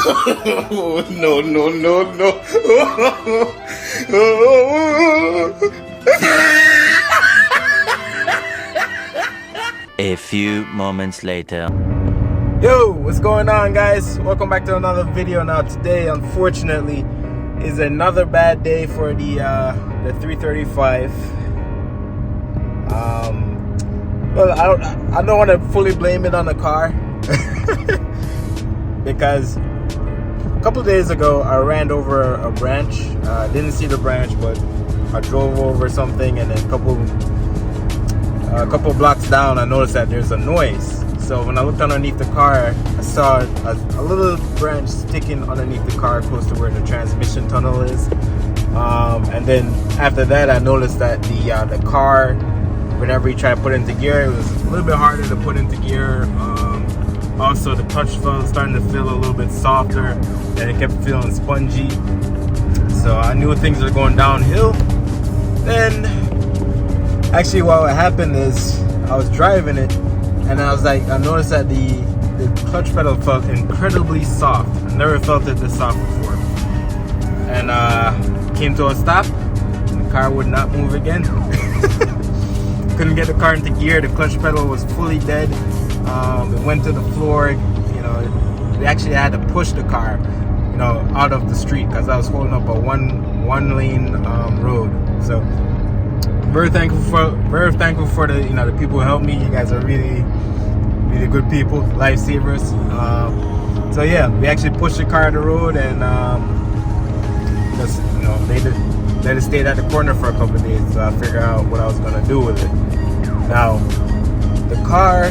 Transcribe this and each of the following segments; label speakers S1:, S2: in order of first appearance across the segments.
S1: No, no, no, no.
S2: A few moments later.
S3: Yo, what's going on, guys? Welcome back to another video. Now today, unfortunately, is another bad day for the 335. Well, I don't want to fully blame it on the car because a couple of days ago I ran over a branch. Didn't see the branch, but I drove over something, and then a couple blocks down I noticed that there's a noise. So when I looked underneath the car, I saw a little branch sticking underneath the car close to where the transmission tunnel is. And then after that, I noticed that the car, whenever you try to put it into gear, it was a little bit harder to put into gear. Also, the clutch felt starting to feel a little bit softer, and it kept feeling spongy. So I knew things were going downhill. Then, actually, what happened is I was driving it, and I noticed that the clutch pedal felt incredibly soft. I never felt it this soft before. And came to a stop. The car would not move again. Couldn't get the car into gear. The clutch pedal was fully dead. It went to the floor. We actually had to push the car, out of the street because I was holding up a one lane road. So very thankful for the people who helped me. You guys are really, really good people, lifesavers. So yeah, we actually pushed the car on the road, and just let it stay at the corner for a couple of days so I figure out what I was gonna do with it. Now, the car,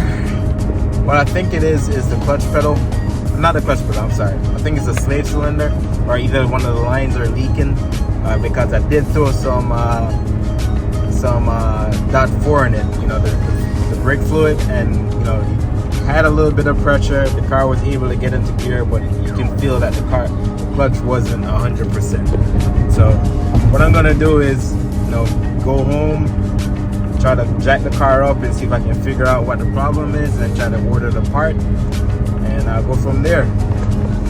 S3: what I think it is the clutch pedal. Not the clutch pedal, I'm sorry. I think it's a slave cylinder, or either one of the lines are leaking, because I did throw some .4 in it, the brake fluid, and had a little bit of pressure. The car was able to get into gear, but you can feel that the clutch wasn't 100%. So what I'm gonna do is go home, try to jack the car up and see if I can figure out what the problem is, and try to order the part, and I'll go from there.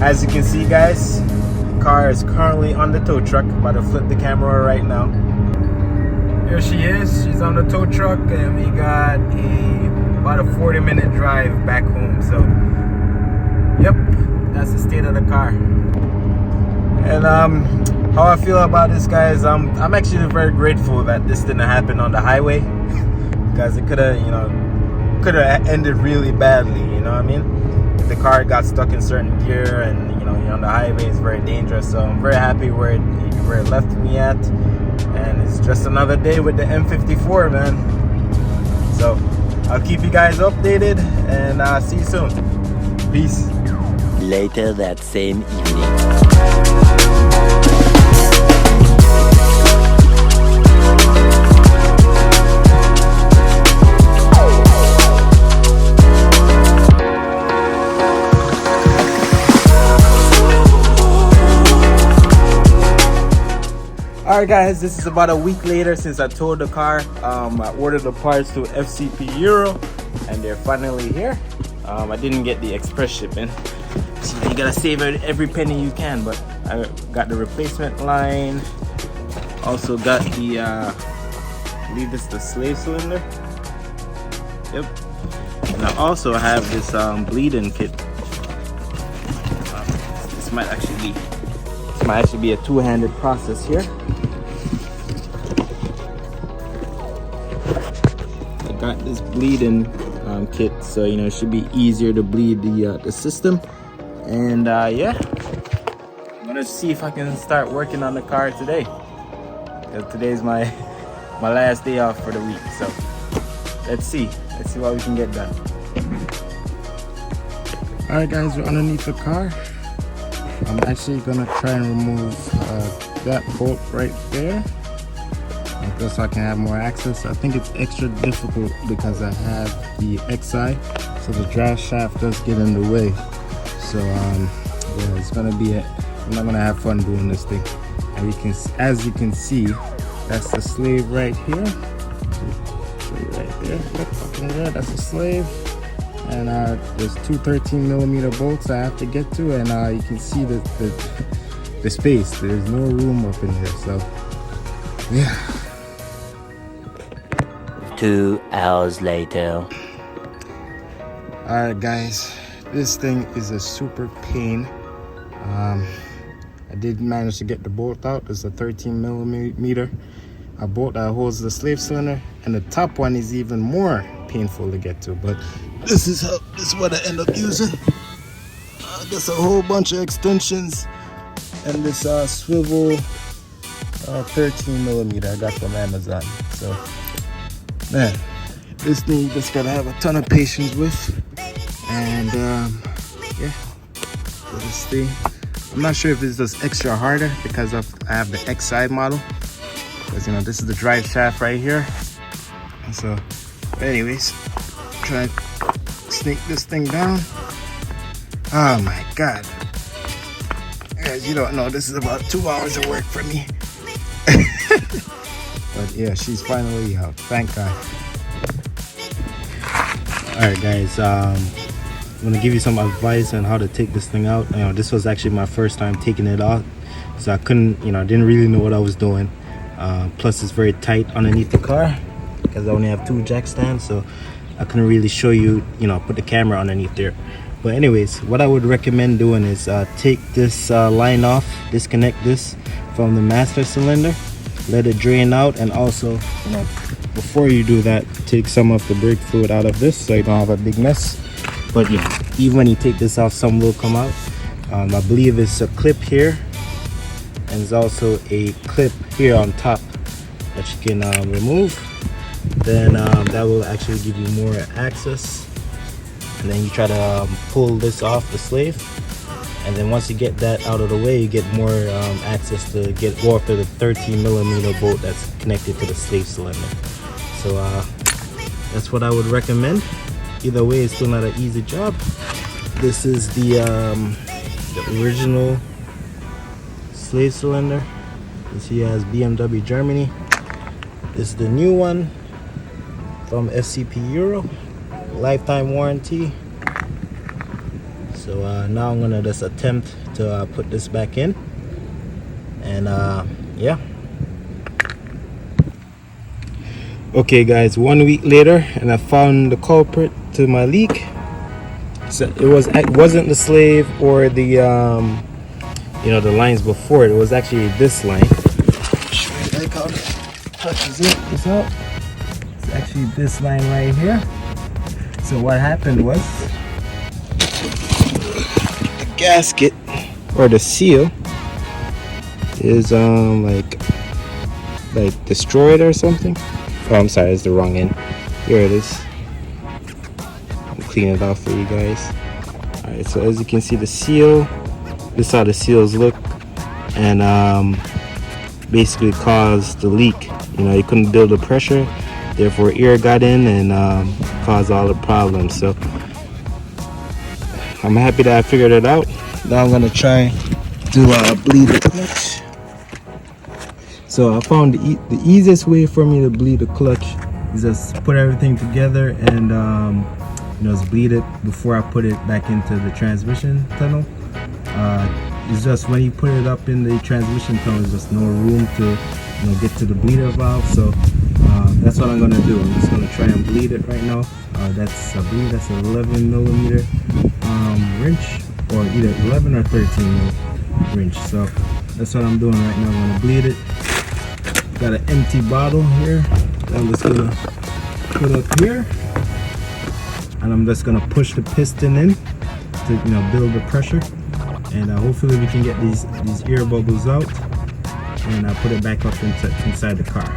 S3: As you can see, guys, the car is currently on the tow truck. I'm about to flip the camera right now. Here she is. She's on the tow truck, and we got about a 40-minute drive back home. So yep, that's the state of the car. And how I feel about this, guys, I'm actually very grateful that this didn't happen on the highway, because it could have ended really badly. You know what I mean? If the car got stuck in certain gear, and you're on the highway, it's very dangerous. So I'm very happy where it left me at, and it's just another day with the M54, man. So I'll keep you guys updated, and see you soon. Peace.
S2: Later that same evening.
S3: Alright, guys, this is about a week later since I towed the car. I ordered the parts to FCP Euro, and they're finally here. I didn't get the express shipping, so you gotta save every penny you can, but I got the replacement line. Also got the I believe this is the slave cylinder. Yep. And I also have this bleeding kit. This might actually be a two-handed process here. I got this bleeding kit, so it should be easier to bleed the system. And yeah, I'm gonna see if I can start working on the car today, because today's my last day off for the week. So let's see what we can get done. All right, guys, we're underneath the car. I'm actually gonna try and remove that bolt right there, just so I can have more access. I think it's extra difficult because I have the XI, so the drive shaft does get in the way. So yeah, it's gonna be I'm not gonna have fun doing this thing. And as you can see, that's the slave right here. Right there. Yep, up in there. That's the slave. and there's two 13mm bolts I have to get to, and you can see the space. There's no room up in here, so yeah.
S2: 2 hours later.
S3: Alright guys, this thing is a super pain. I did manage to get the bolt out. It's a 13mm bolt that holds the slave cylinder, and the top one is even more painful to get to, but this is what I end up using. Just a whole bunch of extensions and this swivel 13mm I got from Amazon. So man, this thing you just gotta have a ton of patience with, and yeah, so this thing, I'm not sure if it's just extra harder because I have the X side model, because you know this is the drive shaft right here. And so anyways, try and snake this thing down. Oh my god, guys, you don't know, this is about 2 hours of work for me. But yeah, she's finally out, thank god. Alright guys, I'm gonna give you some advice on how to take this thing out. You know, this was actually my first time taking it out, so I couldn't, you know, I didn't really know what I was doing. Plus it's very tight underneath the car because I only have 2 jack stands, so I couldn't really show you, you know, put the camera underneath there. But anyways, what I would recommend doing is take this line off, disconnect this from the master cylinder, let it drain out, and also, you know, before you do that, take some of the brake fluid out of this so you don't have a big mess. But yeah, even when you take this off, some will come out. I believe it's a clip here, and there's also a clip here on top that you can remove. Then that will actually give you more access. And then you try to pull this off the slave, and then once you get that out of the way, you get more access to go after the 13mm bolt that's connected to the slave cylinder. So that's what I would recommend. Either way, it's still not an easy job. This is the original slave cylinder. You see it has BMW Germany. This is the new one from FCP Euro, lifetime warranty. So now I'm gonna just attempt to put this back in, and yeah. Okay guys, 1 week later, and I found the culprit to my leak. So it wasn't the slave or the you know, the lines before it. It was actually this line. Show you like how it touches it out. It's actually this line right here. So what happened was the gasket or the seal is like destroyed or something. Oh, I'm sorry, it's the wrong end. Here it is. I'll clean it off for you guys. Alright, so as you can see, the seal, this is how the seals look, and basically caused the leak. You know, you couldn't build the pressure, therefore air got in and caused all the problems. So I'm happy that I figured it out. Now I'm gonna try to bleed the clutch. So I found the easiest way for me to bleed the clutch is just put everything together and you know, just bleed it before I put it back into the transmission tunnel. It's just when you put it up in the transmission tunnel, there's just no room to, you know, get to the bleeder valve. So that's what I'm gonna do. I'm just gonna try and bleed it right now. I believe that's an 11mm wrench, or either 11 or 13mm wrench. So that's what I'm doing right now. I'm gonna bleed it. Got an empty bottle here that I'm just gonna put up here, and I'm just gonna push the piston in to, you know, build the pressure, and hopefully we can get these air bubbles out, and put it back up inside the car.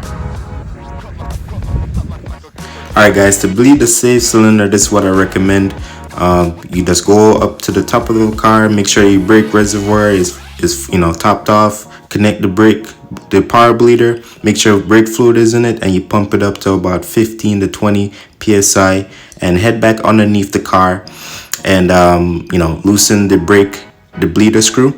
S1: Alright guys, to bleed the slave cylinder, this is what I recommend. You just go up to the top of the car, make sure your brake reservoir is you know, topped off, connect the power bleeder, make sure brake fluid is in it, and you pump it up to about 15 to 20 psi, and head back underneath the car and you know, loosen the bleeder screw.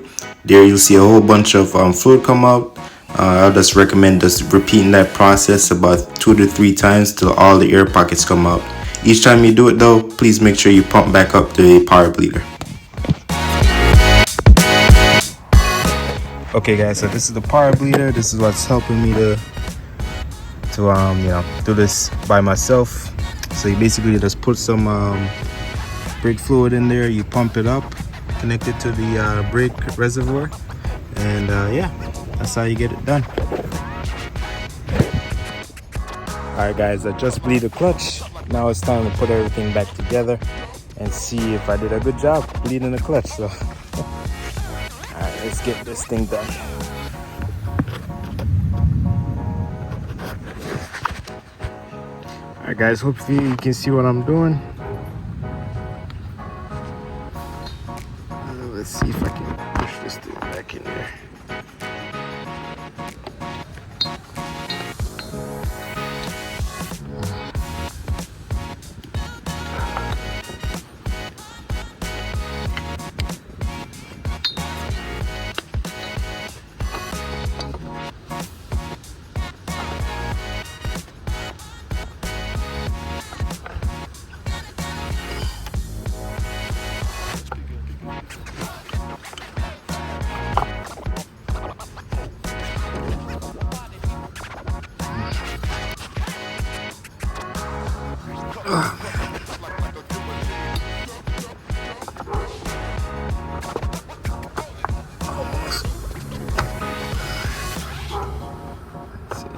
S1: There you'll see a whole bunch of fluid come out. I'll just recommend just repeating that process about 2 to 3 times till all the air pockets come out. Each time you do it though, please make sure you pump back up the power bleeder. Okay guys, so this is the power bleeder. This is what's helping me to do this by myself. So you basically just put some brake fluid in there, you pump it up, connect it to the brake reservoir, and yeah, that's how you get it done. Alright guys, I just bleed the clutch. Now it's time to put everything back together and see if I did a good job bleeding the clutch. So alright, let's get this thing done. Alright guys, hopefully you can see what I'm doing. Let's see if I can push this thing back in there.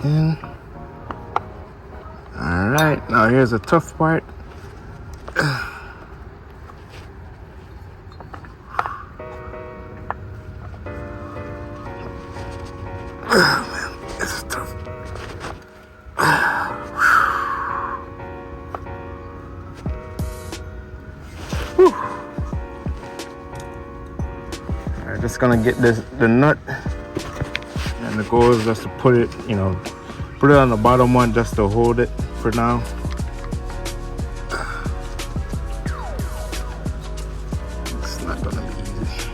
S1: In. All right, now here's the tough part. Man, this is tough. Alright, just gonna get the nut, and the goal is just to put it, put it on the bottom one just to hold it for now. It's not gonna be easy.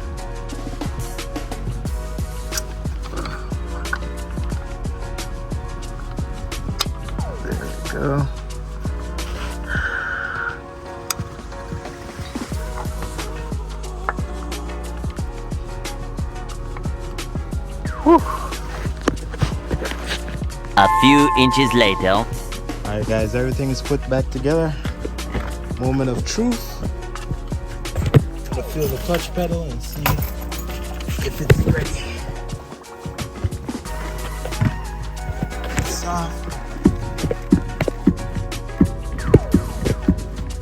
S1: There we go. Whew.
S2: A few inches later.
S1: Alright guys, everything is put back together. Moment of truth. Gonna feel the clutch pedal and see if it's ready. It's soft.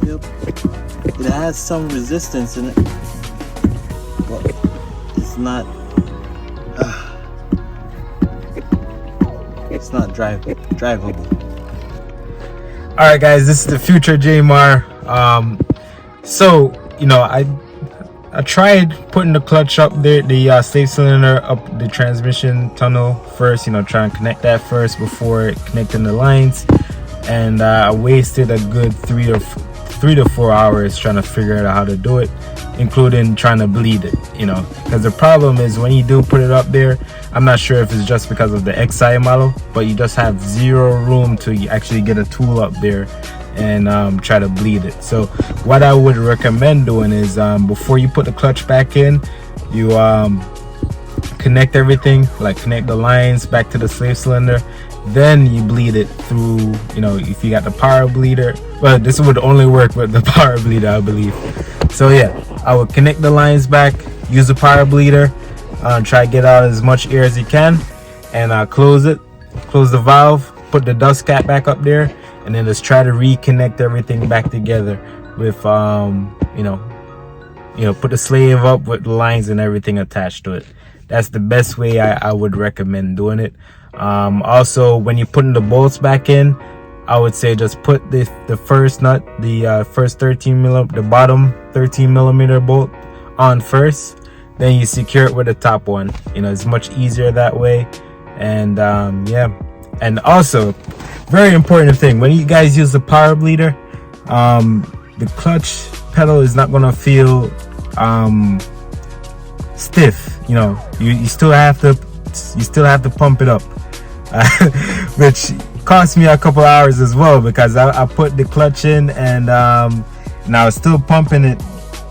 S1: Yep. It has some resistance in it, but it's not drivable.
S3: All right guys, this is the future JMR. So I tried putting the clutch up there, the slave cylinder up the transmission tunnel first, try and connect that first before connecting the lines, and I wasted a good 3 to 4 hours trying to figure out how to do it, including trying to bleed it, because the problem is when you do put it up there, I'm not sure if it's just because of the XI model, but you just have zero room to actually get a tool up there and try to bleed it. So what I would recommend doing is before you put the clutch back in, you connect everything, like connect the lines back to the slave cylinder, then you bleed it through, if you got the power bleeder. Well, this would only work with the power bleeder, I believe. So yeah, I would connect the lines back, use the power bleeder, try to get out as much air as you can, and close the valve, put the dust cap back up there, and then just try to reconnect everything back together with put the slave up with the lines and everything attached to it. That's the best way I would recommend doing it. Also, when you're putting the bolts back in, I would say just put the first nut, the first the bottom 13 millimeter bolt on first, then you secure it with the top one. It's much easier that way. And yeah, and also very important thing, when you guys use the power bleeder, the clutch pedal is not gonna feel stiff. You still have to pump it up, which cost me a couple hours as well, because I put the clutch in, and I was still pumping it,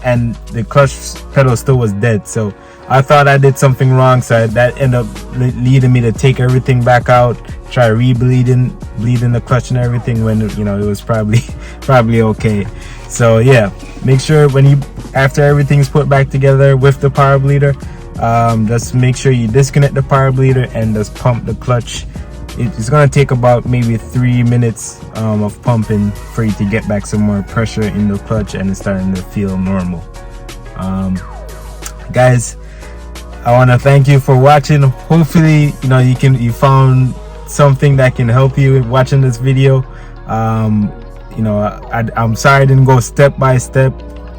S3: and the clutch pedal still was dead. So I thought I did something wrong, so that ended up leading me to take everything back out, try bleeding the clutch and everything, when it was probably okay. So yeah, make sure after everything's put back together with the power bleeder, just make sure you disconnect the power bleeder and just pump the clutch. It's gonna take about maybe 3 minutes of pumping for you to get back some more pressure in the clutch, and it's starting to feel normal. Guys, I want to thank you for watching. Hopefully you found something that can help you watching this video. I'm sorry I didn't go step by step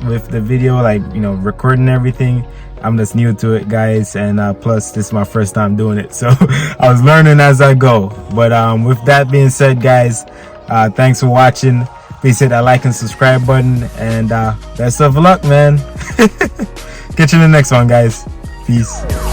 S3: with the video, like recording everything. I'm just new to it, guys, and plus this is my first time doing it, so I was learning as I go. But with that being said, guys, thanks for watching. Please hit that like and subscribe button, and best of luck, man. Catch you in the next one, guys. Peace.